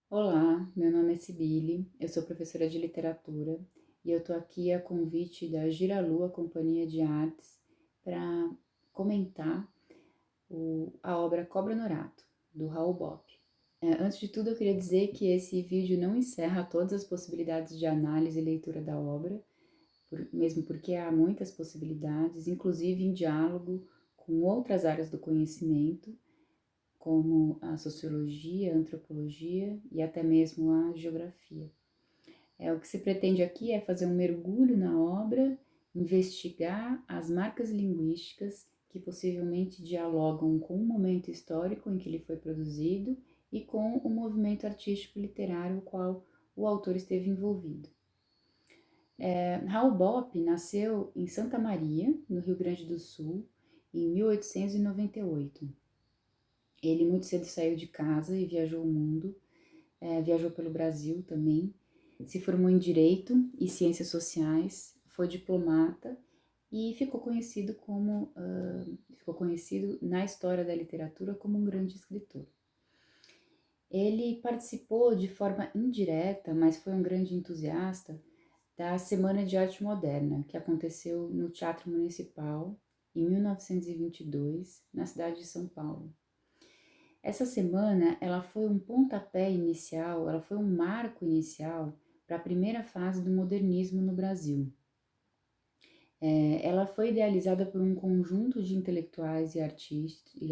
Olá, meu nome é Cibele, eu sou professora de literatura e eu estou aqui a convite da Giralua Companhia de Artes para comentar a obra Cobra Norato, do Raul Bopp. Antes de tudo, eu queria dizer que esse vídeo não encerra todas as possibilidades de análise e leitura da obra, mesmo porque há muitas possibilidades, inclusive em diálogo com outras áreas do conhecimento, como a sociologia, a antropologia e até mesmo a geografia. O que se pretende aqui é fazer um mergulho na obra, investigar as marcas linguísticas que possivelmente dialogam com o momento histórico em que ele foi produzido e com o movimento artístico literário ao qual o autor esteve envolvido. Raul Bopp nasceu em Santa Maria, no Rio Grande do Sul, em 1898. Ele muito cedo saiu de casa e viajou o mundo, viajou pelo Brasil também, se formou em Direito e Ciências Sociais, foi diplomata e ficou conhecido na história da literatura como um grande escritor. Ele participou de forma indireta, mas foi um grande entusiasta da Semana de Arte Moderna, que aconteceu no Teatro Municipal em 1922, na cidade de São Paulo. Essa semana, ela foi um pontapé inicial, ela foi um marco inicial para a primeira fase do modernismo no Brasil. Ela foi idealizada por um conjunto de intelectuais e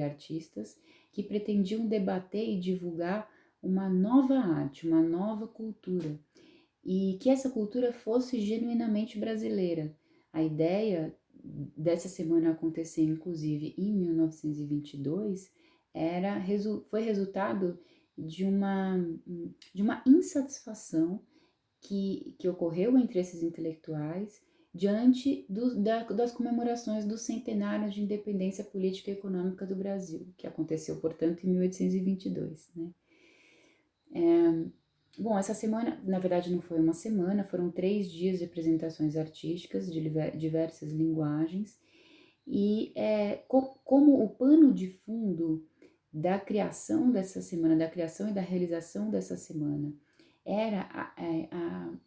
artistas que pretendiam debater e divulgar uma nova arte, uma nova cultura, e que essa cultura fosse genuinamente brasileira. A ideia dessa semana acontecer, inclusive, em 1922, foi resultado de uma insatisfação que ocorreu entre esses intelectuais diante das comemorações do centenário de independência política e econômica do Brasil, que aconteceu, portanto, em 1822, né? Bom, essa semana, na verdade, não foi uma semana, foram 3 dias de apresentações artísticas de diversas linguagens, e como o pano de fundo da criação dessa semana, da criação e da realização dessa semana, era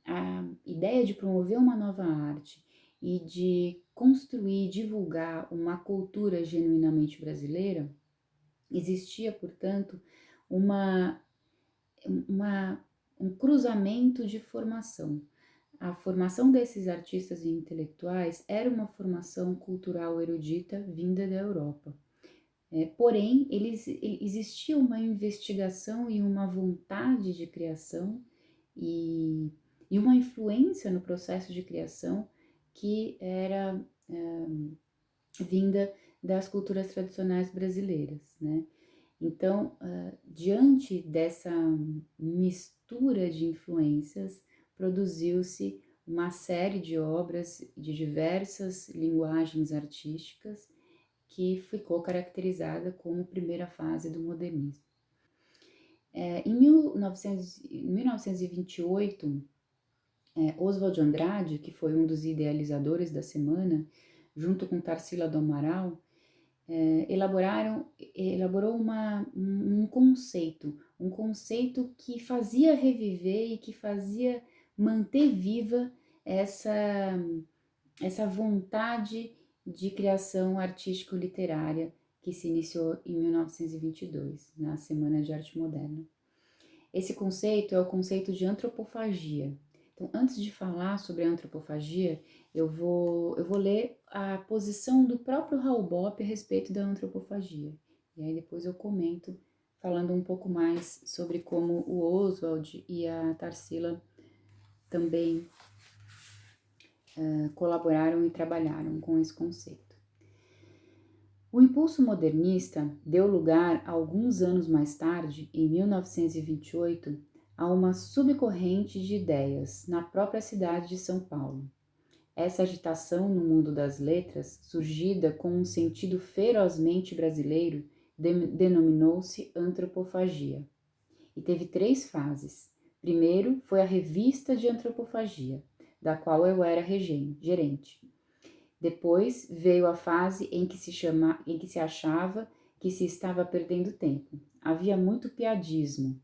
a ideia de promover uma nova arte e de construir, divulgar uma cultura genuinamente brasileira, existia, portanto, uma, uma, um cruzamento de formação. A formação desses artistas e intelectuais era uma formação cultural erudita vinda da Europa. Porém, existia uma investigação e uma vontade de criação e, e uma influência no processo de criação que era vinda das culturas tradicionais brasileiras, né? Então, diante dessa mistura de influências, produziu-se uma série de obras de diversas linguagens artísticas que ficou caracterizada como primeira fase do modernismo. Em 1928, Oswald de Andrade, que foi um dos idealizadores da semana, junto com Tarsila do Amaral, elaborou um conceito que fazia reviver e que fazia manter viva essa vontade de criação artístico-literária que se iniciou em 1922, na Semana de Arte Moderna. Esse conceito é o conceito de antropofagia. Então, antes de falar sobre a antropofagia, eu vou ler a posição do próprio Raul Bopp a respeito da antropofagia. E aí depois eu comento, falando um pouco mais sobre como o Oswald e a Tarsila também colaboraram e trabalharam com esse conceito. O impulso modernista deu lugar, alguns anos mais tarde, em 1928, a uma subcorrente de ideias na própria cidade de São Paulo. Essa agitação no mundo das letras, surgida com um sentido ferozmente brasileiro, denominou-se antropofagia. E teve 3 fases. Primeiro foi a Revista de Antropofagia, da qual eu era gerente. Depois veio a fase em que se achava que se estava perdendo tempo. Havia muito piadismo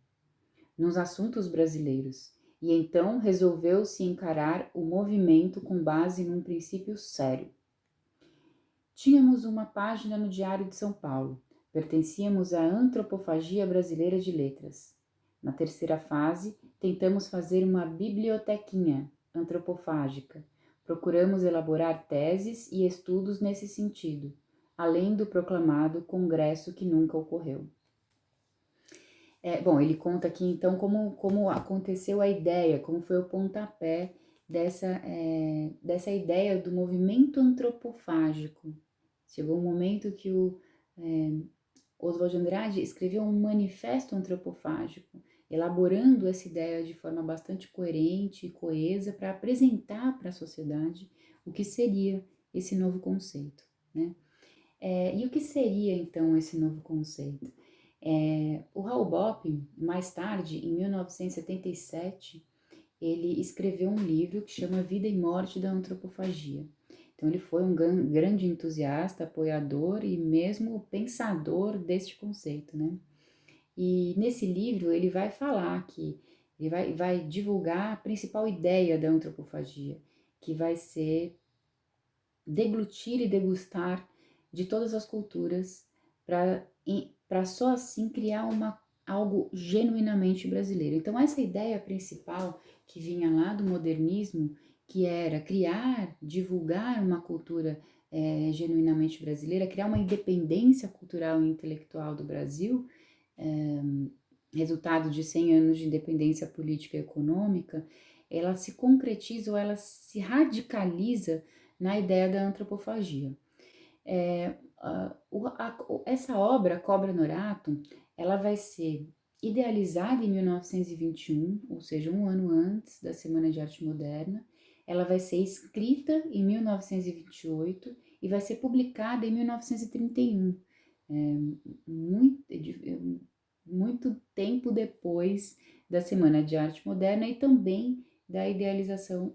nos assuntos brasileiros, e então resolveu-se encarar o movimento com base num princípio sério. Tínhamos uma página no Diário de São Paulo. Pertencíamos à Antropofagia Brasileira de Letras. Na terceira fase, tentamos fazer uma bibliotequinha antropofágica. Procuramos elaborar teses e estudos nesse sentido, além do proclamado congresso que nunca ocorreu. Bom, ele conta aqui então como aconteceu a ideia, como foi o pontapé dessa ideia do movimento antropofágico. Chegou um momento que o Oswald de Andrade escreveu um manifesto antropofágico, elaborando essa ideia de forma bastante coerente e coesa para apresentar para a sociedade o que seria esse novo conceito, né? E o que seria então esse novo conceito? O Raul Bopp, mais tarde, em 1977, ele escreveu um livro que chama Vida e Morte da Antropofagia. Então ele foi um grande entusiasta, apoiador e mesmo pensador deste conceito, né? E nesse livro ele vai falar que ele vai divulgar a principal ideia da antropofagia, que vai ser deglutir e degustar de todas as culturas para só assim criar algo genuinamente brasileiro. Então essa ideia principal que vinha lá do modernismo, que era criar, divulgar uma cultura genuinamente brasileira, criar uma independência cultural e intelectual do Brasil, resultado de 100 anos de independência política e econômica, ela se concretiza ou ela se radicaliza na ideia da antropofagia. Essa obra, Cobra Norato, ela vai ser idealizada em 1921, ou seja, um ano antes da Semana de Arte Moderna. Ela vai ser escrita em 1928 e vai ser publicada em 1931, muito tempo depois da Semana de Arte Moderna e também da idealização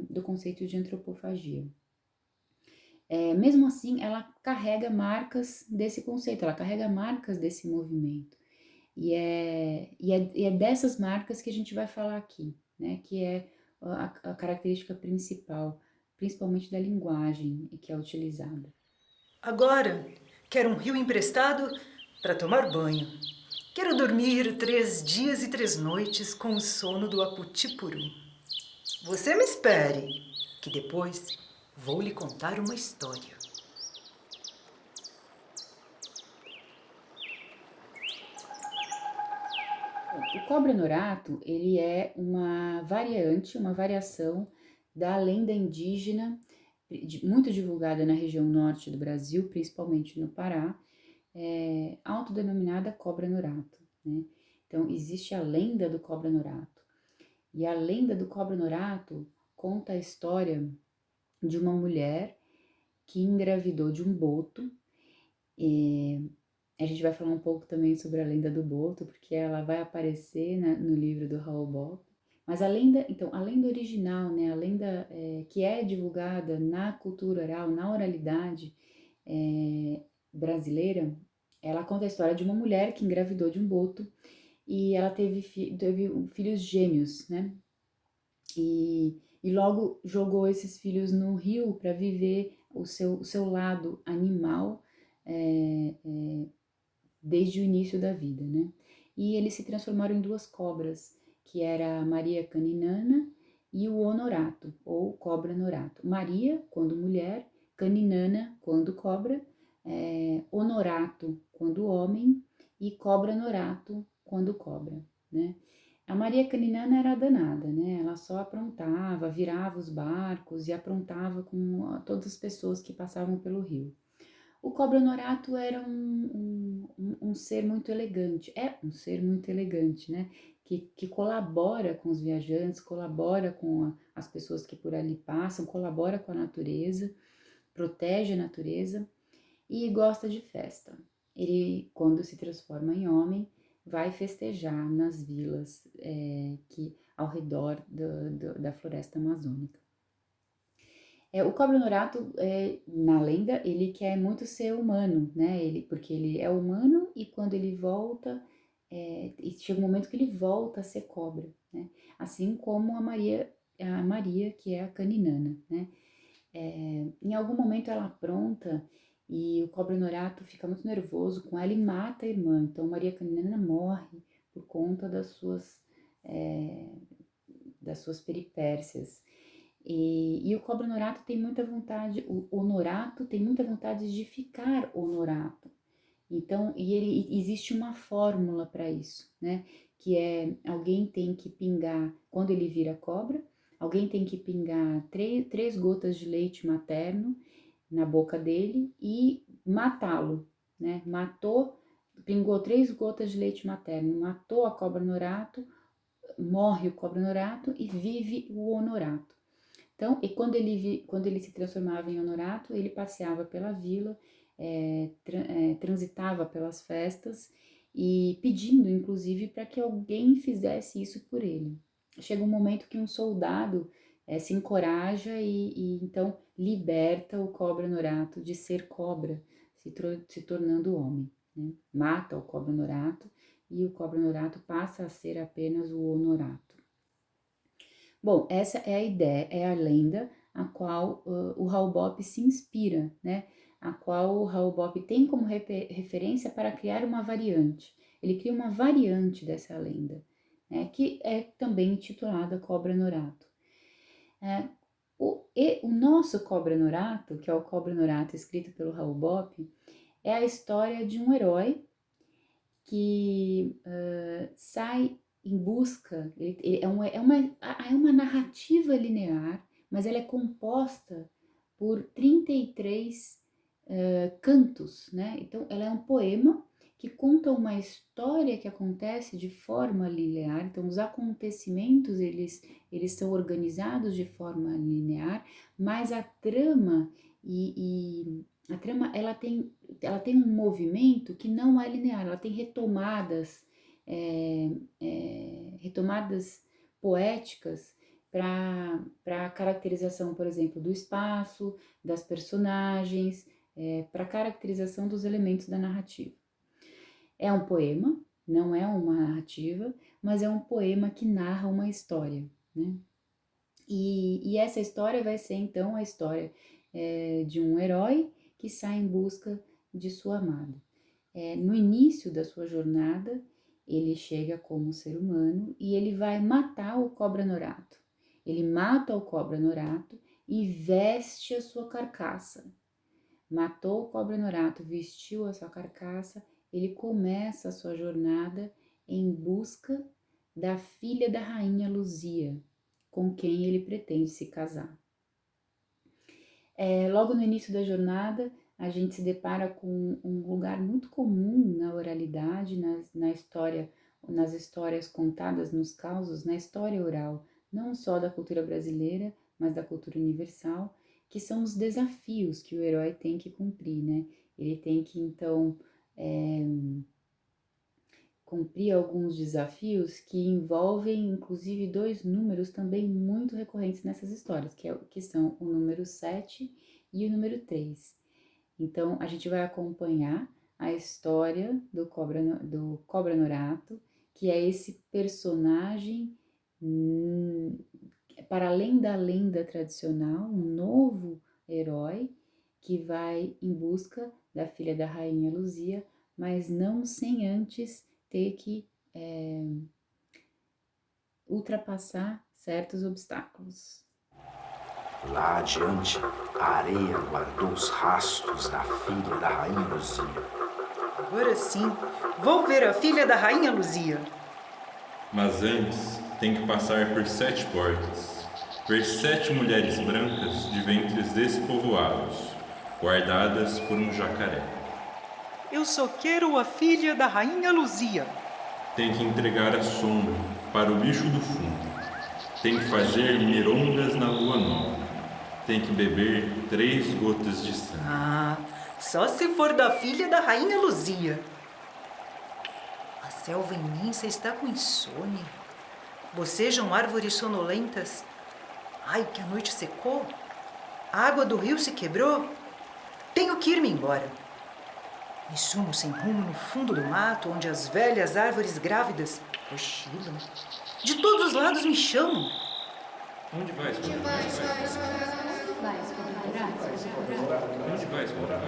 do conceito de antropofagia. Mesmo assim, ela carrega marcas desse conceito, ela carrega marcas desse movimento. E é dessas marcas que a gente vai falar aqui, né? Que é a característica principal, principalmente da linguagem que é utilizada. Agora, quero um rio emprestado para tomar banho. Quero dormir 3 dias e 3 noites com o sono do Aputipuru. Você me espere, que depois vou lhe contar uma história. O Cobra Norato, ele é uma variação da lenda indígena, muito divulgada na região norte do Brasil, principalmente no Pará, autodenominada Cobra Norato, né? Então, existe a lenda do Cobra Norato. E a lenda do Cobra Norato conta a história de uma mulher que engravidou de um boto. A gente vai falar um pouco também sobre a lenda do boto, porque ela vai aparecer no livro do Raul Bopp. Mas então, a lenda original, né, a lenda que é divulgada na cultura oral, na oralidade brasileira, ela conta a história de uma mulher que engravidou de um boto e ela teve filhos gêmeos, né? E logo jogou esses filhos no rio para viver o seu lado animal desde o início da vida, né? E eles se transformaram em duas cobras, que era a Maria Caninana e o Honorato, ou Cobra Norato. Maria, quando mulher, Caninana, quando cobra, Honorato, quando homem, e Cobra Norato, quando cobra, né? A Maria Caninana era danada, né? Ela só aprontava, virava os barcos e aprontava com todas as pessoas que passavam pelo rio. O Cobra Norato era um ser muito elegante, é um ser muito elegante, né? Que colabora com os viajantes, colabora com as pessoas que por ali passam, colabora com a natureza, protege a natureza e gosta de festa. Ele, quando se transforma em homem, vai festejar nas vilas ao redor da floresta amazônica. O Cobra Norato, na lenda, ele quer muito ser humano, né? Porque ele é humano e quando ele volta, e chega um momento que ele volta a ser cobra, né? Assim como a Maria, que é a caninana, né? Em algum momento ela apronta e o cobra norato fica muito nervoso com ela e mata a irmã. Então Maria Caninana morre por conta das suas peripécias. E o cobra norato tem muita vontade, o honorato tem muita vontade de ficar honorato. Então, existe uma fórmula para isso, né? Que é alguém tem que pingar, quando ele vira cobra, alguém tem que pingar três gotas de leite materno na boca dele e matá-lo, né? Pingou 3 gotas de leite materno, matou a cobra norato, morre o cobra norato e vive o honorato. Então, e quando ele se transformava em honorato, ele passeava pela vila, transitava pelas festas e pedindo, inclusive, para que alguém fizesse isso por ele. Chega um momento que um soldado se encoraja e então liberta o cobra norato de ser cobra, se tornando homem, né? Mata o cobra norato e o cobra norato passa a ser apenas o honorato. Bom, essa é a ideia, é a lenda a qual o Raul Bop se inspira, né? A qual o Raul Bop tem como referência para criar uma variante. Ele cria uma variante dessa lenda, né? Que é também intitulada Cobra Norato. O nosso Cobra Norato, que é o Cobra Norato escrito pelo Raul Bop, é a história de um herói que sai em busca, é uma narrativa linear, mas ela é composta por 33 cantos, né? Então, ela é um poema que conta uma história que acontece de forma linear. Então, os acontecimentos, eles são organizados de forma linear, mas a trama a trama, ela tem um movimento que não é linear, ela tem retomadas poéticas para a caracterização, por exemplo, do espaço, das personagens, para a caracterização dos elementos da narrativa. É um poema, não é uma narrativa, mas é um poema que narra uma história, né? E essa história vai ser, então, a história de um herói que sai em busca de sua amada. No início da sua jornada, ele chega como ser humano e ele vai matar o cobra norato. Ele mata o cobra norato e veste a sua carcaça. Matou o cobra norato, vestiu a sua carcaça, ele começa a sua jornada em busca da filha da rainha Luzia, com quem ele pretende se casar. Logo no início da jornada, a gente se depara com um lugar muito comum na oralidade, nas histórias contadas nos causos, na história oral, não só da cultura brasileira, mas da cultura universal, que são os desafios que o herói tem que cumprir, né? Ele tem que, então, cumprir alguns desafios que envolvem, inclusive, 2 números também muito recorrentes nessas histórias, que são o número 7 e o número 3. Então, a gente vai acompanhar a história do Cobra Norato, que é esse personagem, para além da lenda tradicional, um novo herói que vai em busca da filha da rainha Luzia, mas não sem antes ter que ultrapassar certos obstáculos. Lá adiante, a areia guardou os rastros da filha da rainha Luzia. Agora sim, vou ver a filha da rainha Luzia. Mas antes, tem que passar por 7 portas, ver 7 mulheres brancas de ventres despovoados, guardadas por um jacaré. Eu só quero a filha da rainha Luzia. Tem que entregar a sombra para o bicho do fundo. Tem que fazer mirongas na lua nova. Tem que beber 3 gotas de sangue. Só se for da filha da rainha Luzia. A selva imensa está com insônia. Bocejam árvores sonolentas. Ai, que a noite secou. A água do rio se quebrou. Tenho que ir-me embora. Me sumo sem rumo no fundo do mato, onde as velhas árvores grávidas cochilam. De todos os lados me chamam. Onde vai, Escola? Onde Vai, escola. Onde vai, Escola?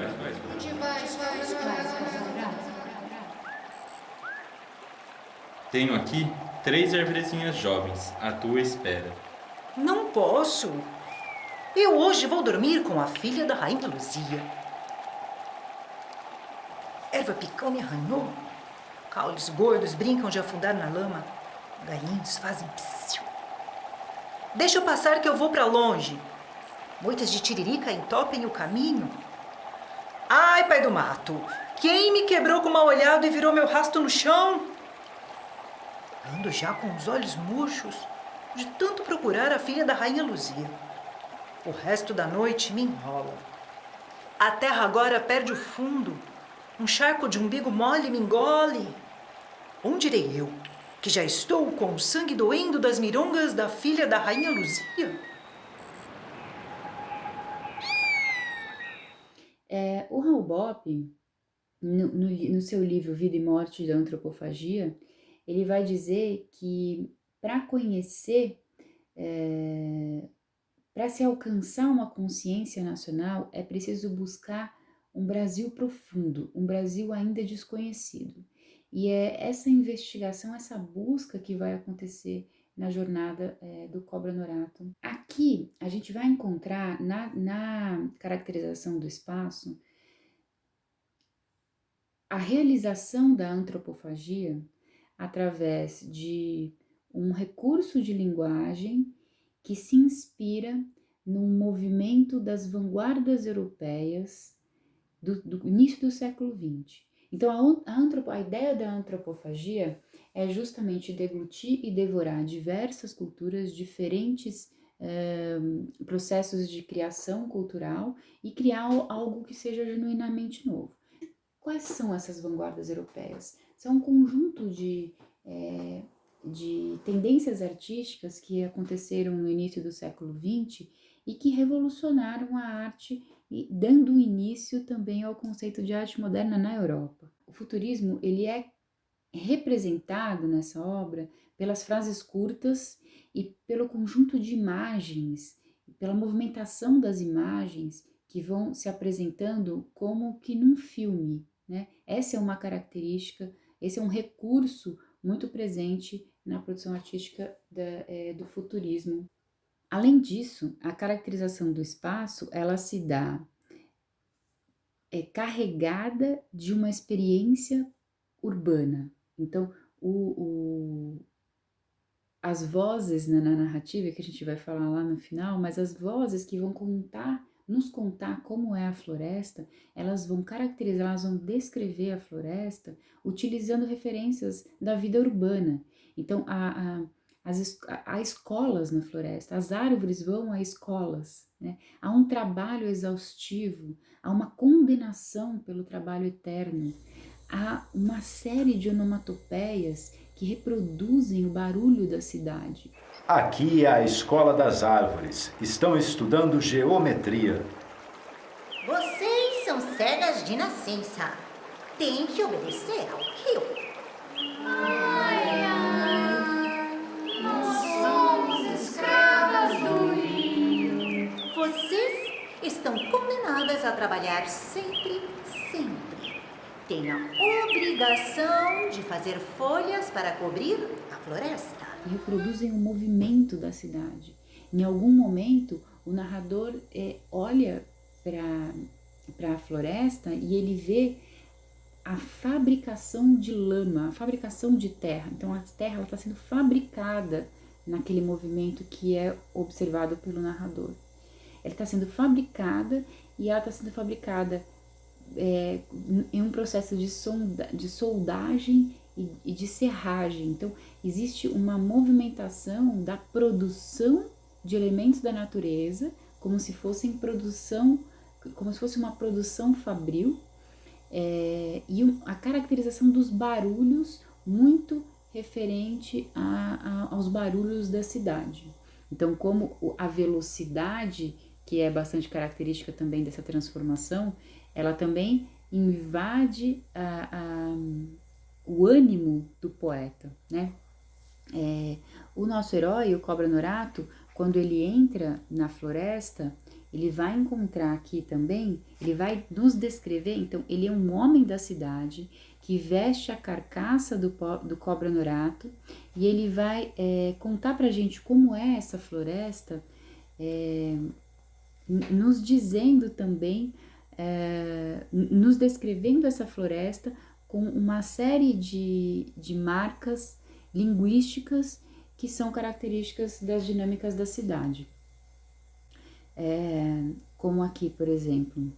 Tenho aqui 3 arvorezinhas jovens à tua espera. Não posso. Eu hoje vou dormir com a filha da Rainha Luzia. Erva picão me arranhou. Caules gordos brincam de afundar na lama. Galinhos fazem psiu. Deixa eu passar que eu vou para longe. Moitas de tiririca entopem o caminho. Ai, pai do mato, quem me quebrou com mal olhado e virou meu rasto no chão? Ando já com os olhos murchos de tanto procurar a filha da Rainha Luzia. O resto da noite me enrola. A terra agora perde o fundo. Um charco de umbigo mole me engole. Onde irei eu, que já estou com o sangue doendo das mirongas da filha da Rainha Luzia? O Raul Bopp, no seu livro Vida e Morte da Antropofagia, ele vai dizer que para conhecer, para se alcançar uma consciência nacional, é preciso buscar um Brasil profundo, um Brasil ainda desconhecido. E é essa investigação, essa busca que vai acontecer na jornada do Cobra Norato. Aqui a gente vai encontrar na caracterização do espaço a realização da antropofagia através de um recurso de linguagem que se inspira num movimento das vanguardas europeias do início do século XX. Então, a ideia da antropofagia é justamente deglutir e devorar diversas culturas, diferentes processos de criação cultural e criar algo que seja genuinamente novo. Quais são essas vanguardas europeias? São um conjunto de tendências artísticas que aconteceram no início do século XX e que revolucionaram a arte e dando início também ao conceito de arte moderna na Europa. O futurismo, ele é representado nessa obra pelas frases curtas e pelo conjunto de imagens, pela movimentação das imagens que vão se apresentando como que num filme, né? Essa é uma característica, esse é um recurso muito presente na produção artística do futurismo. Além disso, a caracterização do espaço, ela se dá carregada de uma experiência urbana. Então, as vozes na narrativa, que a gente vai falar lá no final, mas as vozes que vão nos contar como é a floresta, elas vão caracterizar, elas vão descrever a floresta utilizando referências da vida urbana. Então, há escolas na floresta, as árvores vão a escolas, né? Há um trabalho exaustivo, há uma condenação pelo trabalho eterno, há uma série de onomatopeias que reproduzem o barulho da cidade. Aqui é a Escola das Árvores. Estão estudando geometria. Vocês são cegas de nascença. Têm que obedecer ao rio. Vocês estão condenadas a trabalhar sempre, sempre. Têm a obrigação de fazer folhas para cobrir a floresta. Reproduzem o movimento da cidade. Em algum momento, o narrador olha para a floresta e ele vê a fabricação de lama, a fabricação de terra. Então, a terra está sendo fabricada naquele movimento que é observado pelo narrador. Ela está sendo fabricada e ela está sendo fabricada em um processo de soldagem e de serragem. Então, existe uma movimentação da produção de elementos da natureza, como se fosse uma produção fabril, e a caracterização dos barulhos muito referente aos barulhos da cidade. Então, como a velocidade, que é bastante característica também dessa transformação, ela também invade o ânimo do poeta, né? O nosso herói, o Cobra Norato, quando ele entra na floresta, ele vai encontrar aqui também, ele vai nos descrever, então ele é um homem da cidade que veste a carcaça do Cobra Norato e ele vai contar pra gente como é essa floresta, nos dizendo também, nos descrevendo essa floresta com uma série de marcas linguísticas que são características das dinâmicas da cidade. Como aqui, por exemplo.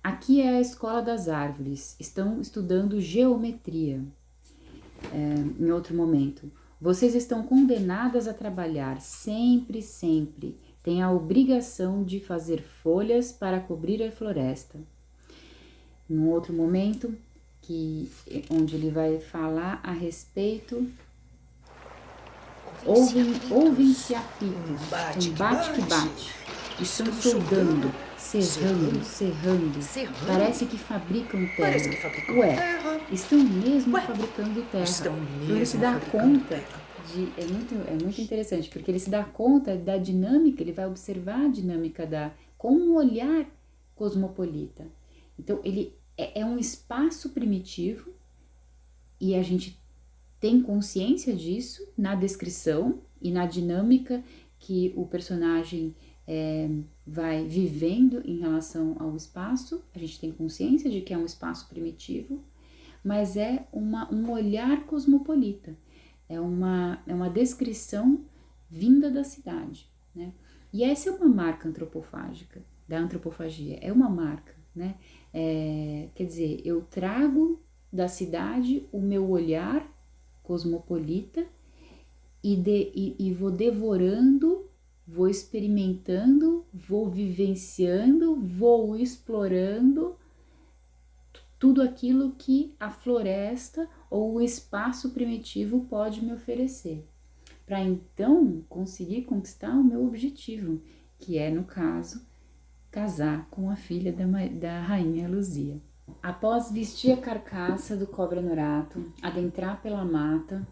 Aqui é a Escola das Árvores, estão estudando geometria. Em outro momento, vocês estão condenadas a trabalhar sempre, sempre. Têm a obrigação de fazer folhas para cobrir a floresta. Em outro momento, onde ele vai falar a respeito. Ouvem-se apitos, um bate que bate. Estão soldando, serrando. Parece que fabricam terra. Estão mesmo fabricando terra. Então ele se dá conta é muito interessante, porque ele se dá conta da dinâmica, ele vai observar a dinâmica com um olhar cosmopolita. Então ele é um espaço primitivo e a gente tem consciência disso na descrição e na dinâmica que o personagem vai vivendo em relação ao espaço. A gente tem consciência de que é um espaço primitivo, mas é um olhar cosmopolita, é uma descrição vinda da cidade, né? E essa é uma marca antropofágica, da antropofagia, é uma marca, né? Quer dizer, eu trago da cidade o meu olhar cosmopolita e vou devorando, vou experimentando, vou vivenciando, vou explorando tudo aquilo que a floresta ou o espaço primitivo pode me oferecer, para então conseguir conquistar o meu objetivo, que é, no caso, casar com a filha da rainha Luzia. Após vestir a carcaça do Cobra Norato, adentrar pela mata,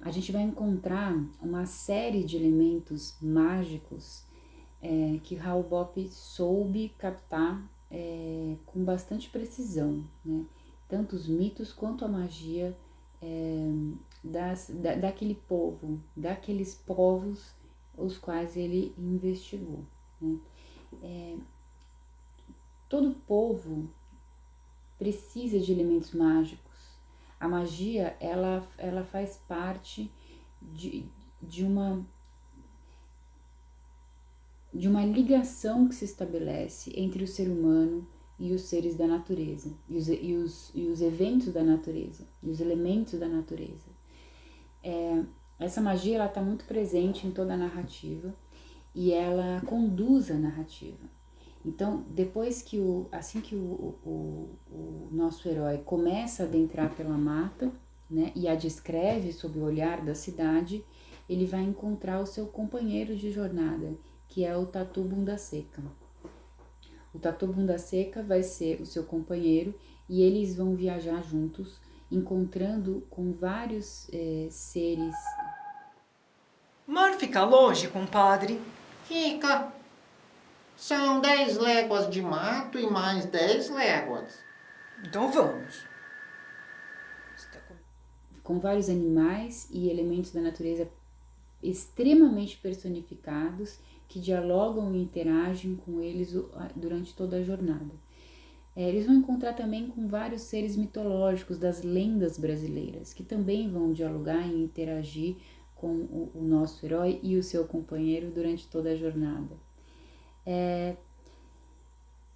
a gente vai encontrar uma série de elementos mágicos que Hal Bopp soube captar com bastante precisão, né? Tanto os mitos quanto a magia daquele povo, daqueles povos os quais ele investigou, né? Todo povo precisa de elementos mágicos. A magia, ela faz parte de uma ligação que se estabelece entre o ser humano e os seres da natureza, e os eventos da natureza, e os elementos da natureza. Essa magia está muito presente em toda a narrativa e ela conduz a narrativa. Então, assim que o nosso herói começa a adentrar pela mata, né, e a descreve sob o olhar da cidade, ele vai encontrar o seu companheiro de jornada, que é o Tatu Bunda Seca. O Tatu Bunda Seca vai ser o seu companheiro e eles vão viajar juntos, encontrando com vários seres. Mar fica longe, compadre? Fica. São 10 léguas de mato e mais 10 léguas. Então vamos. Com vários animais e elementos da natureza extremamente personificados que dialogam e interagem com eles durante toda a jornada. Eles vão encontrar também com vários seres mitológicos das lendas brasileiras, que também vão dialogar e interagir com o nosso herói e o seu companheiro durante toda a jornada.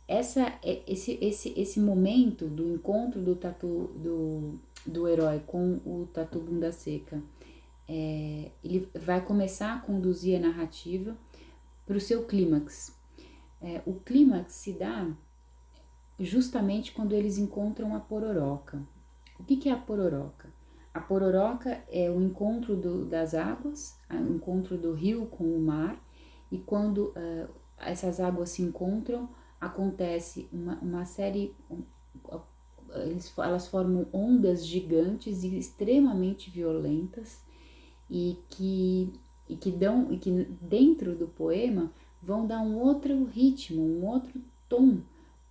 Esse momento do encontro do herói com o Tatu Bunda Seca, ele vai começar a conduzir a narrativa para o seu clímax. O clímax se dá justamente quando eles encontram a Pororoca. O que é a Pororoca? A Pororoca é o encontro das águas, o encontro do rio com o mar, e quando essas águas se encontram, acontece uma série, elas formam ondas gigantes e extremamente violentas e que dentro do poema vão dar um outro ritmo, um outro tom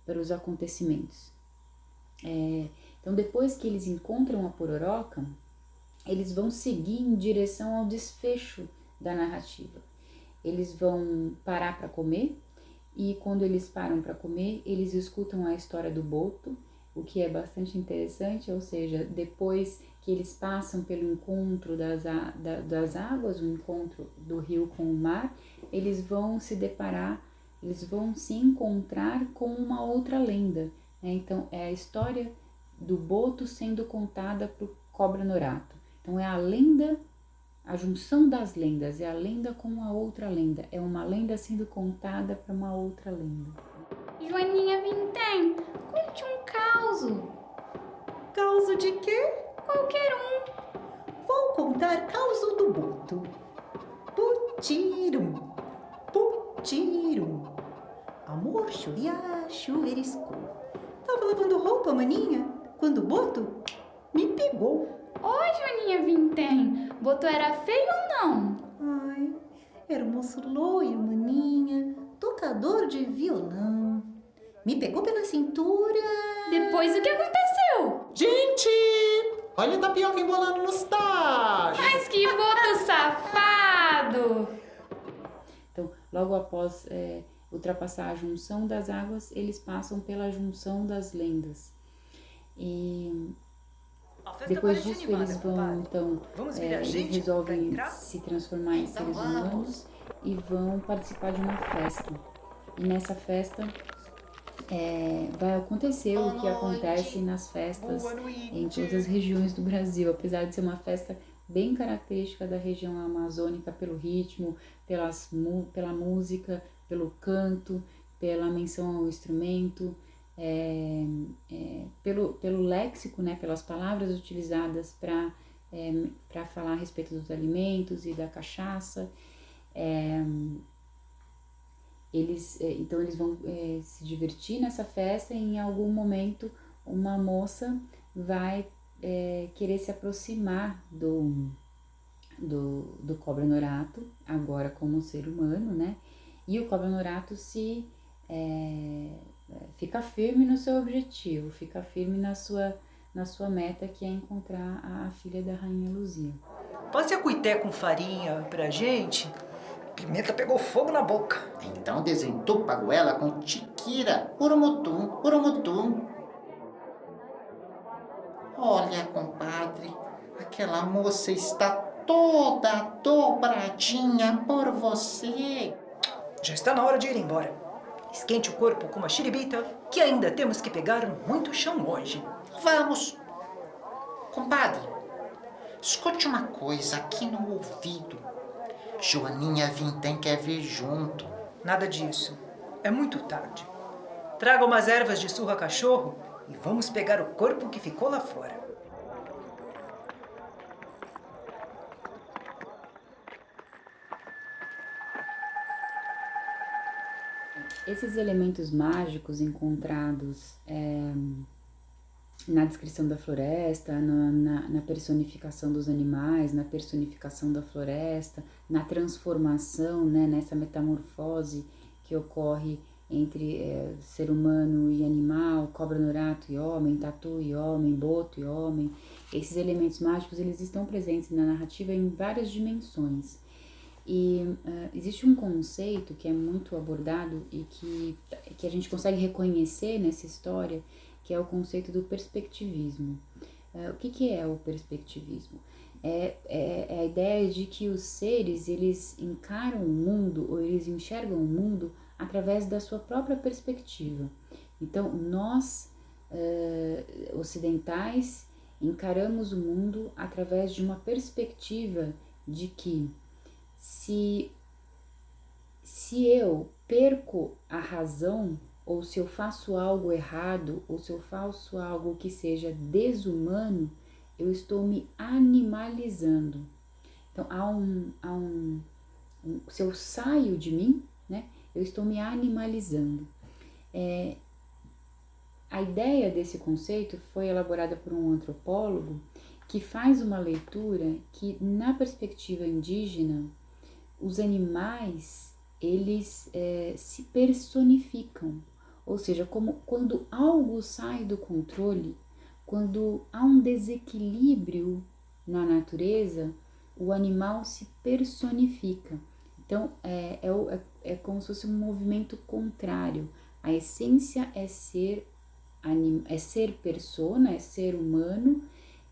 para os acontecimentos. Então, depois que eles encontram a Pororoca, eles vão seguir em direção ao desfecho da narrativa. Eles vão parar para comer, e quando eles param para comer, eles escutam a história do boto, o que é bastante interessante, ou seja, depois que eles passam pelo encontro das águas, o encontro do rio com o mar, eles vão se deparar, eles vão se encontrar com uma outra lenda, né? Então, é a história do boto sendo contada para o Cobra Norato. Então, é a lenda, a junção das lendas, é a lenda com a outra lenda, é uma lenda sendo contada para uma outra lenda. Joaninha Vintém, conte um causo. Causo de quê? Qualquer um. Vou contar causo do boto. Putirum, putirum. Amor chovia, chuveriscou. Tava lavando roupa, maninha, quando o boto me pegou. Oi, Joaninha Vintém, boto era feio ou não? Ai, era um moço loiro, maninha, tocador de violão. Me pegou pela cintura. Depois o que aconteceu? Gente, olha a tapioca embolando nos tachos. Mas que boto safado! Então, logo após ultrapassar a junção das águas, eles passam pela junção das lendas. E depois disso eles vão, então, eles resolvem se transformar em seres humanos e vão participar de uma festa. E nessa festa vai acontecer o que acontece nas festas em todas as regiões do Brasil, apesar de ser uma festa bem característica da região amazônica pelo ritmo, pela música, pelo canto, pela menção ao instrumento, pelo léxico, né, pelas palavras utilizadas para falar a respeito dos alimentos e da cachaça. Então eles vão se divertir nessa festa, e em algum momento uma moça vai querer se aproximar do Cobra Norato, agora como ser humano, né? E o Cobra Norato fica firme no seu objetivo, fica firme na sua meta, que é encontrar a filha da Rainha Luzia. Passe a cuité com farinha pra gente. Pimenta pegou fogo na boca. Então desentupa a goela com tiquira, urumutum, urumutum. Olha, compadre, aquela moça está toda dobradinha por você. Já está na hora de ir embora. Esquente o corpo com uma xiribita, que ainda temos que pegar muito chão hoje. Vamos. Compadre, escute uma coisa aqui no ouvido. Joaninha Vintém quer vir junto. Nada disso. É muito tarde. Traga umas ervas de surra cachorro e vamos pegar o corpo que ficou lá fora. Esses elementos mágicos encontrados na descrição da floresta, na personificação dos animais, na personificação da floresta, na transformação, né, nessa metamorfose que ocorre entre ser humano e animal, Cobra Norato e homem, tatu e homem, boto e homem. Esses elementos mágicos, eles estão presentes na narrativa em várias dimensões. E existe um conceito que é muito abordado e que a gente consegue reconhecer nessa história, que é o conceito do perspectivismo. O que é o perspectivismo? É a ideia de que os seres, eles encaram o mundo, ou eles enxergam o mundo através da sua própria perspectiva. Então, nós, ocidentais, encaramos o mundo através de uma perspectiva de que se eu perco a razão, ou se eu faço algo errado, ou se eu faço algo que seja desumano, eu estou me animalizando. Então, se eu saio de mim, né, eu estou me animalizando. A ideia desse conceito foi elaborada por um antropólogo que faz uma leitura que, na perspectiva indígena, os animais, eles se personificam, ou seja, como quando algo sai do controle, quando há um desequilíbrio na natureza, o animal se personifica. Então, é como se fosse um movimento contrário. A essência é ser persona, é ser humano,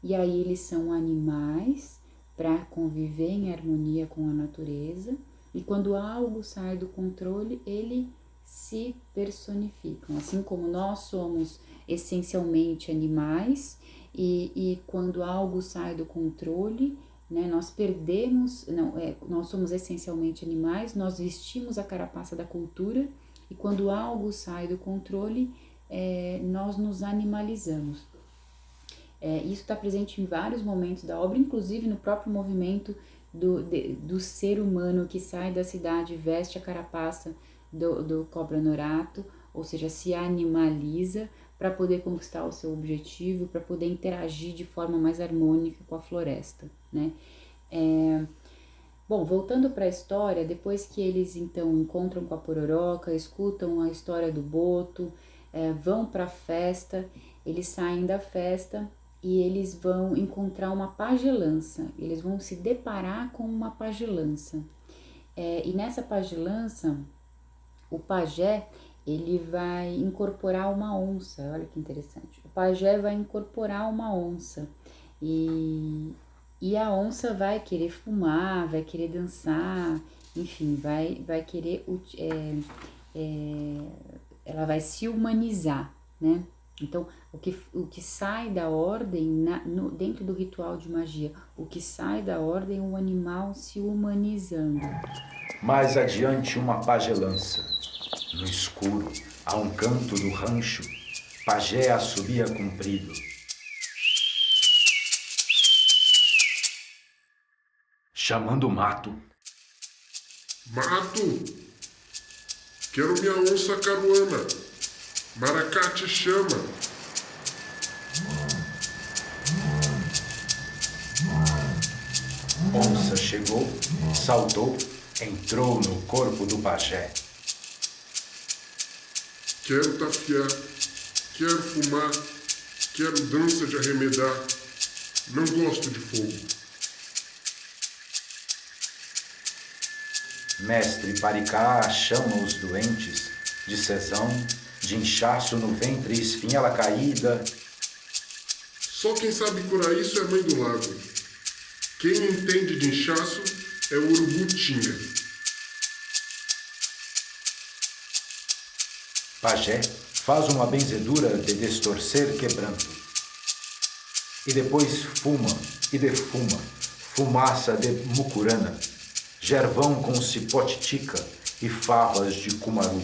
e aí eles são animais para conviver em harmonia com a natureza, e quando algo sai do controle, ele se personificam, assim como nós somos essencialmente animais, e quando algo sai do controle, né, nós perdemos, nós somos essencialmente animais, nós vestimos a carapaça da cultura, e quando algo sai do controle, nós nos animalizamos. Isso está presente em vários momentos da obra, inclusive no próprio movimento do ser humano que sai da cidade, veste a carapaça do cobra-norato, ou seja, se animaliza para poder conquistar o seu objetivo, para poder interagir de forma mais harmônica com a floresta, né? Bom, voltando para a história, depois que eles então encontram com a Pororoca, escutam a história do boto, vão para a festa, eles saem da festa e eles vão encontrar uma pajelança, eles vão se deparar com uma pajelança. E nessa pajelança, o pajé, ele vai incorporar uma onça, olha que interessante. O pajé vai incorporar uma onça e a onça vai querer fumar, vai querer dançar, enfim, vai querer, ela vai se humanizar, né? Então, o que sai da ordem, dentro do ritual de magia, o que sai da ordem é um animal se humanizando. Mais adiante, uma pajelança. No escuro, a um canto do rancho, pajé assobia comprido. Chamando o mato. Mato! Quero minha onça caruana. Maracá te chama. Onça chegou, saltou, entrou no corpo do pajé. Quero tafiar, quero fumar, quero dança de arremedar. Não gosto de fogo. Mestre Paricá chama os doentes de cesão, de inchaço no ventre e espinhela caída. Só quem sabe curar isso é a mãe do lago. Quem entende de inchaço é o urubutinga. Pajé faz uma benzedura de destorcer quebranto. E depois fuma e defuma, fumaça de mucurana, gervão com cipotitica e favas de cumaru.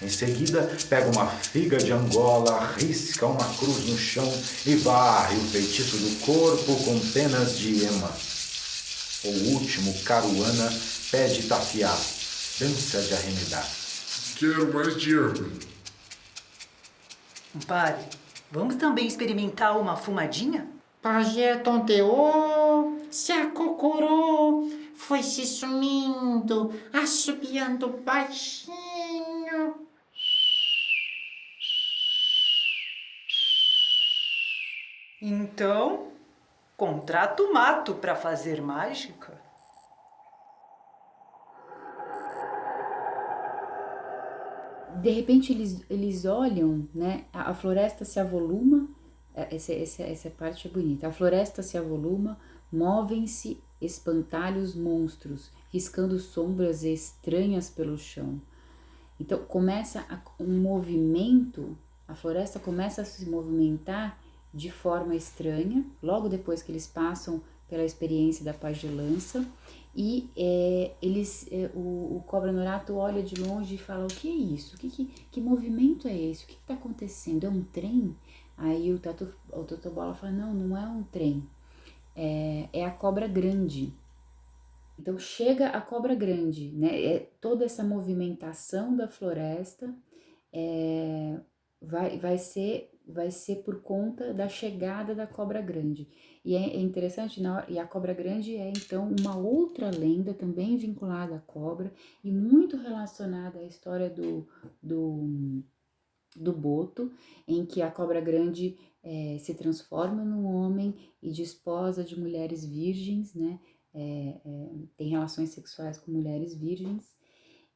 Em seguida, pega uma figa de Angola, risca uma cruz no chão e varre o feitiço do corpo com penas de ema. O último, caruana, pede tafiar, dança de arremedar. Quero mais de ambas. Pare, vamos também experimentar uma fumadinha? Pajé tonteou, se acocorou, foi se sumindo, assobiando baixinho. Então, contrata o mato para fazer mágica. De repente eles olham, né? A floresta se avoluma, essa parte é bonita. A floresta se avoluma, movem-se espantalhos monstros, riscando sombras estranhas pelo chão. Então começa um movimento, a floresta começa a se movimentar de forma estranha, logo depois que eles passam pela experiência da pajelança, e o cobra-norato olha de longe e fala: o que é isso? Que movimento é esse? O que está acontecendo? É um trem? Aí o Totobola fala: não é um trem, é a cobra grande. Então chega a cobra grande, né? Toda essa movimentação da floresta vai ser por conta da chegada da cobra grande. E é interessante, e a cobra grande é então uma outra lenda também vinculada à cobra e muito relacionada à história do Boto, em que a cobra grande se transforma num homem e desposa de mulheres virgens, né? Tem relações sexuais com mulheres virgens.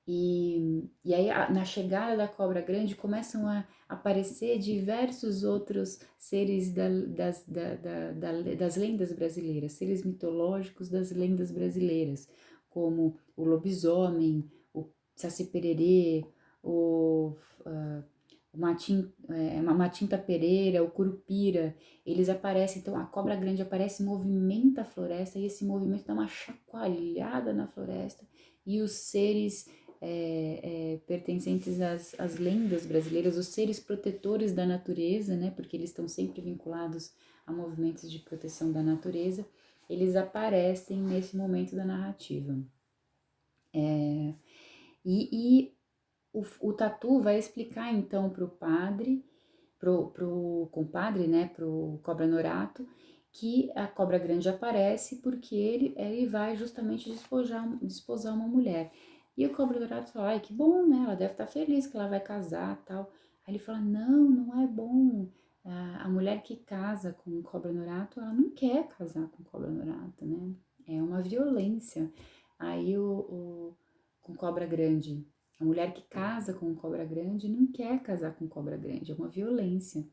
E aí, na chegada da cobra grande, começam a aparecer diversos outros seres das lendas brasileiras, seres mitológicos das lendas brasileiras, como o lobisomem, o Saci Pererê, o Matinta Pereira, o Curupira. Eles aparecem, então a cobra grande aparece, movimenta a floresta, e esse movimento dá uma chacoalhada na floresta, e os seres pertencentes às lendas brasileiras, os seres protetores da natureza, né, porque eles estão sempre vinculados a movimentos de proteção da natureza, eles aparecem nesse momento da narrativa. O Tatu vai explicar então para o padre, pro compadre, né, pro Cobra Norato, que a cobra grande aparece porque ele vai justamente desposar uma mulher. E o Cobra Dourado fala, ai, que bom, né? Ela deve estar feliz que ela vai casar e tal. Aí ele fala, não é bom. A mulher que casa com o Cobra Dourado, ela não quer casar com o Cobra Dourado, né? É uma violência. Aí com Cobra Grande, a mulher que casa com o Cobra Grande não quer casar com o Cobra Grande, é uma violência.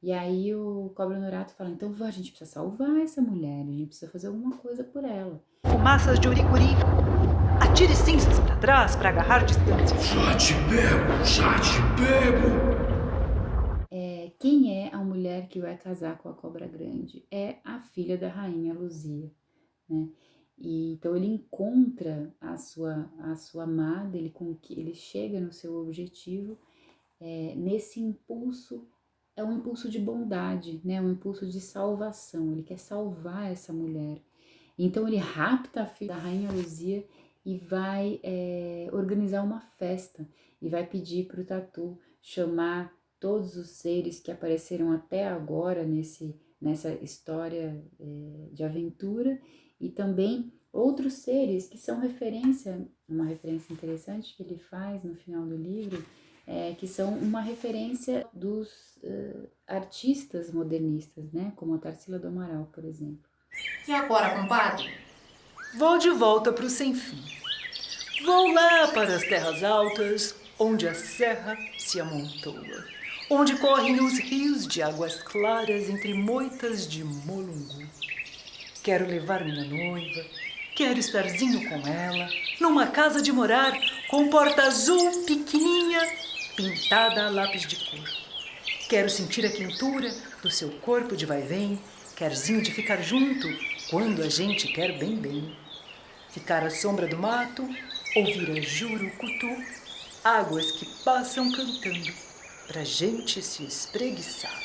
E aí o Cobra Norato fala, então a gente precisa salvar essa mulher, a gente precisa fazer alguma coisa por ela. Fumaças de uricuri. Atire cinzas para trás para agarrar distância. Já te pego! Quem é a mulher que vai casar com a cobra grande? É a filha da rainha Luzia, né? E então ele encontra a sua amada, ele chega no seu objetivo nesse impulso, é um impulso de bondade, né? Um impulso de salvação, ele quer salvar essa mulher. Então ele rapta a filha da rainha Luzia e vai organizar uma festa e vai pedir para o Tatu chamar todos os seres que apareceram até agora nessa história de aventura, e também outros seres que são uma referência interessante que ele faz no final do livro, que são uma referência dos artistas modernistas, né, como a Tarsila do Amaral, por exemplo. E agora, compadre? Vou de volta para o sem fim. Vou lá para as terras altas, onde a serra se amontoa, onde correm os rios de águas claras entre moitas de molungu. Quero levar minha noiva, quero estarzinho com ela, numa casa de morar, com porta azul pequenininha, pintada a lápis de cor. Quero sentir a quentura do seu corpo de vai-vem, querzinho de ficar junto quando a gente quer bem. Ficar à sombra do mato, ouvir a jurucutu, águas que passam cantando, pra gente se espreguiçar.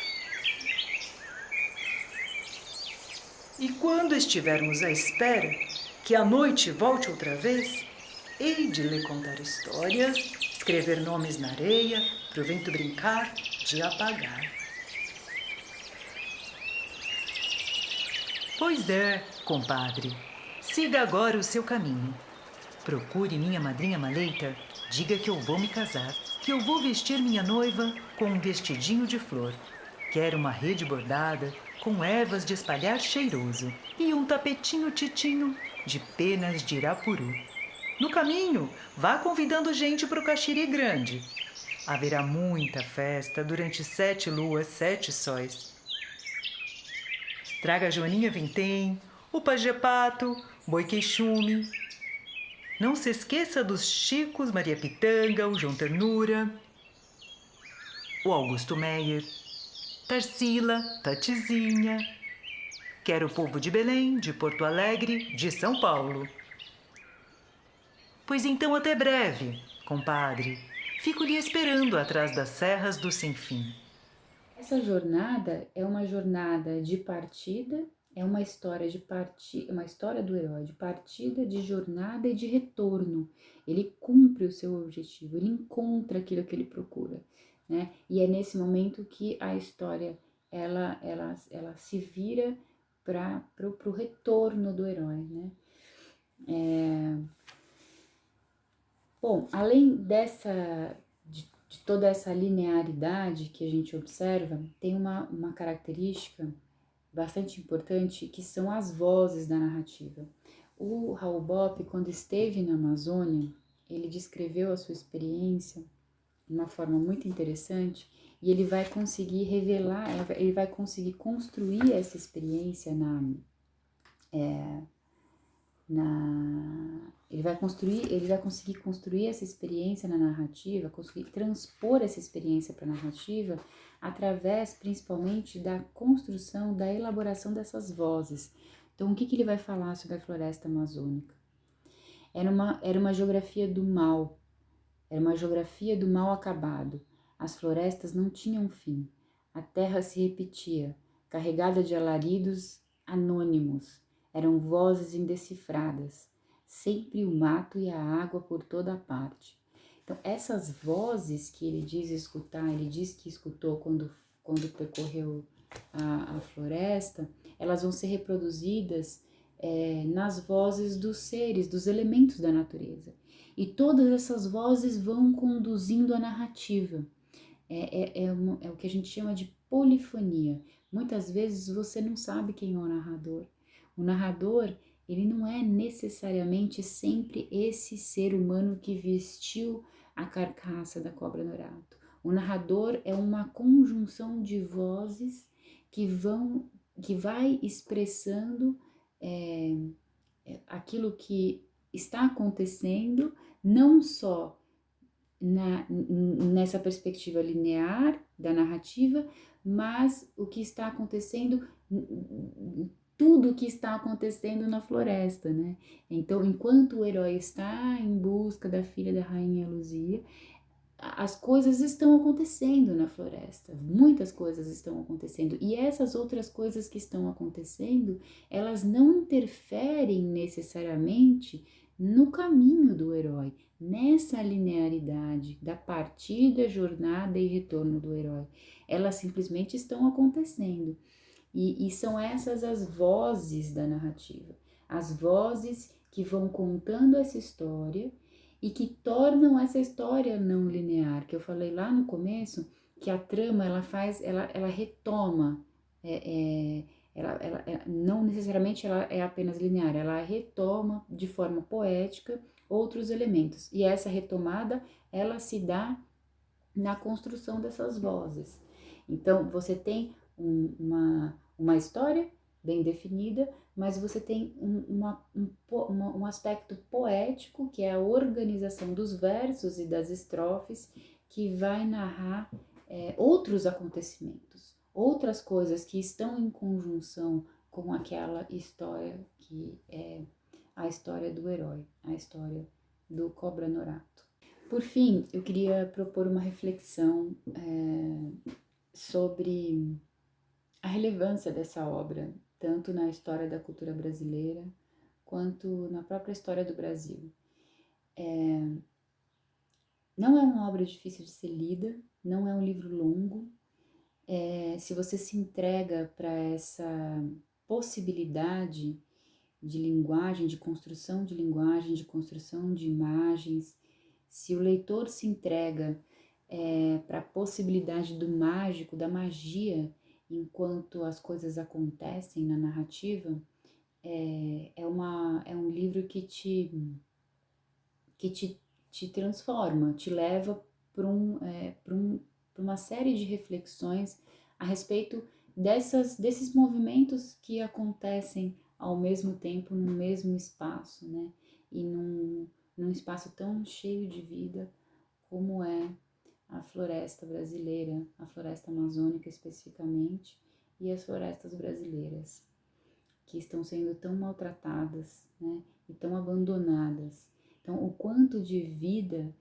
E quando estivermos à espera que a noite volte outra vez, hei de lhe contar histórias, escrever nomes na areia, pro vento brincar de apagar. Pois é, compadre, siga agora o seu caminho. Procure minha madrinha Maleita, diga que eu vou me casar, que eu vou vestir minha noiva com um vestidinho de flor. Quero uma rede bordada com ervas de espalhar cheiroso e um tapetinho titinho de penas de irapuru. No caminho, vá convidando gente para o Caxiri Grande. Haverá muita festa durante 7 luas, 7 sóis. Traga a Joaninha Vintém, o Pajé Pato, Boi Queixume. Não se esqueça dos Chicos, Maria Pitanga, o João Ternura, o Augusto Meyer, Tarsila, Tatizinha. Quero o povo de Belém, de Porto Alegre, de São Paulo. Pois então até breve, compadre. Fico lhe esperando atrás das serras do sem fim. Essa jornada é uma jornada de partida é uma história uma história do herói, de partida, de jornada e de retorno. Ele cumpre o seu objetivo, ele encontra aquilo que ele procura, né? E é nesse momento que a história ela se vira para o retorno do herói, né? Bom, além de toda essa linearidade que a gente observa, tem uma característica bastante importante, que são as vozes da narrativa. O Raul Bopp, quando esteve na Amazônia, ele descreveu a sua experiência de uma forma muito interessante, e ele vai conseguir revelar, ele vai conseguir construir essa experiência ele vai conseguir construir essa experiência na narrativa, conseguir transpor essa experiência para a narrativa através principalmente da construção, da elaboração dessas vozes. Então, o que ele vai falar sobre a floresta amazônica? Era uma geografia do mal, era uma geografia do mal acabado. As florestas não tinham fim, a terra se repetia, carregada de alaridos anônimos. Eram vozes indecifradas, sempre o mato e a água por toda a parte. Então, essas vozes que ele diz escutar, ele diz que escutou quando percorreu a floresta, elas vão ser reproduzidas nas vozes dos seres, dos elementos da natureza. E todas essas vozes vão conduzindo a narrativa. É o que a gente chama de polifonia. Muitas vezes você não sabe quem é o narrador. O narrador, ele não é necessariamente sempre esse ser humano que vestiu a carcaça da cobra Norato. O narrador é uma conjunção de vozes que vai expressando aquilo que está acontecendo, não só nessa perspectiva linear da narrativa, mas o que está acontecendo, tudo o que está acontecendo na floresta, né? Então, enquanto o herói está em busca da filha da rainha Luzia, as coisas estão acontecendo na floresta, muitas coisas estão acontecendo, e essas outras coisas que estão acontecendo, elas não interferem necessariamente no caminho do herói, nessa linearidade da partida, jornada e retorno do herói. Elas simplesmente estão acontecendo. E são essas as vozes da narrativa, as vozes que vão contando essa história e que tornam essa história não linear, que eu falei lá no começo, que a trama ela retoma, não necessariamente ela é apenas linear, ela retoma de forma poética outros elementos, e essa retomada ela se dá na construção dessas vozes. Então você tem uma história bem definida, mas você tem um aspecto poético, que é a organização dos versos e das estrofes, que vai narrar outros acontecimentos, outras coisas que estão em conjunção com aquela história que é a história do herói, a história do Cobra Norato. Por fim, eu queria propor uma reflexão sobre a relevância dessa obra, tanto na história da cultura brasileira, quanto na própria história do Brasil. Não é uma obra difícil de ser lida, não é um livro longo. Se você se entrega para essa possibilidade de linguagem, de construção de linguagem, de construção de imagens, se o leitor se entrega para a possibilidade do mágico, da magia, enquanto as coisas acontecem na narrativa, é um livro que te transforma, te leva para uma série de reflexões a respeito desses movimentos que acontecem ao mesmo tempo no mesmo espaço, né? E num espaço tão cheio de vida como é a floresta brasileira, a floresta amazônica especificamente, e as florestas brasileiras, que estão sendo tão maltratadas, né, e tão abandonadas. Então, o quanto de vida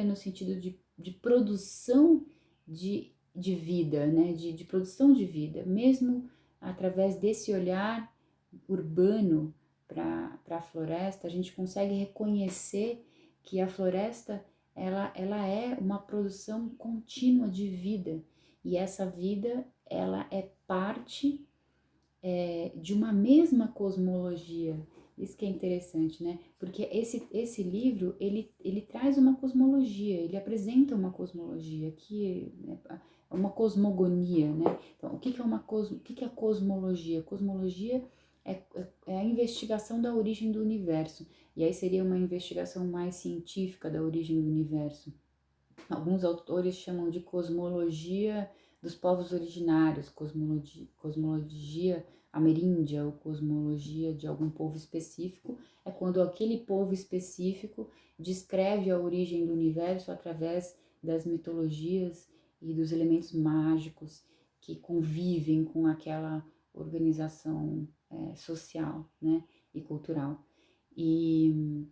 no sentido de produção de de vida, né, de produção de vida, mesmo através desse olhar urbano para a floresta, a gente consegue reconhecer que a floresta ela é uma produção contínua de vida, e essa vida ela é parte de uma mesma cosmologia. Isso que é interessante, né? Porque esse livro, ele traz uma cosmologia, ele apresenta uma cosmologia, que é uma cosmogonia, né? Então, o que é o que é cosmologia? Cosmologia é a investigação da origem do universo, e aí seria uma investigação mais científica da origem do universo. Alguns autores chamam de cosmologia dos povos originários, cosmologia ameríndia ou cosmologia de algum povo específico, é quando aquele povo específico descreve a origem do universo através das mitologias e dos elementos mágicos que convivem com aquela organização social, né, e cultural. E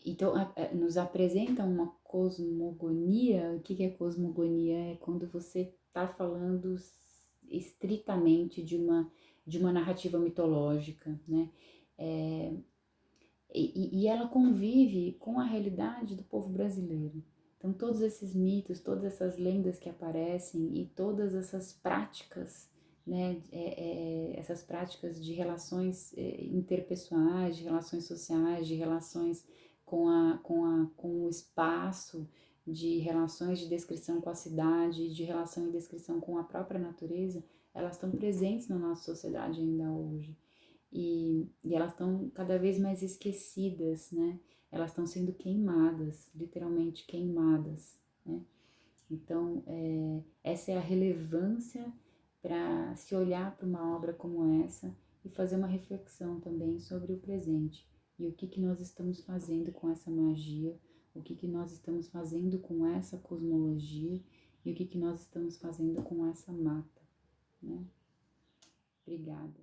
então, nos apresenta uma cosmogonia. O que é cosmogonia? É quando você está falando estritamente de uma narrativa mitológica, né? E ela convive com a realidade do povo brasileiro. Então, todos esses mitos, todas essas lendas que aparecem e todas essas práticas, né, essas práticas de relações interpessoais, de relações sociais, de relações com o espaço, de relações de descrição com a cidade, de relação e descrição com a própria natureza, elas estão presentes na nossa sociedade ainda hoje. E elas estão cada vez mais esquecidas, né? Elas estão sendo queimadas, literalmente queimadas, né? Então, essa é a relevância para se olhar para uma obra como essa e fazer uma reflexão também sobre o presente e o que nós estamos fazendo com essa magia, o que nós estamos fazendo com essa cosmologia e o que nós estamos fazendo com essa mata, né? Obrigada.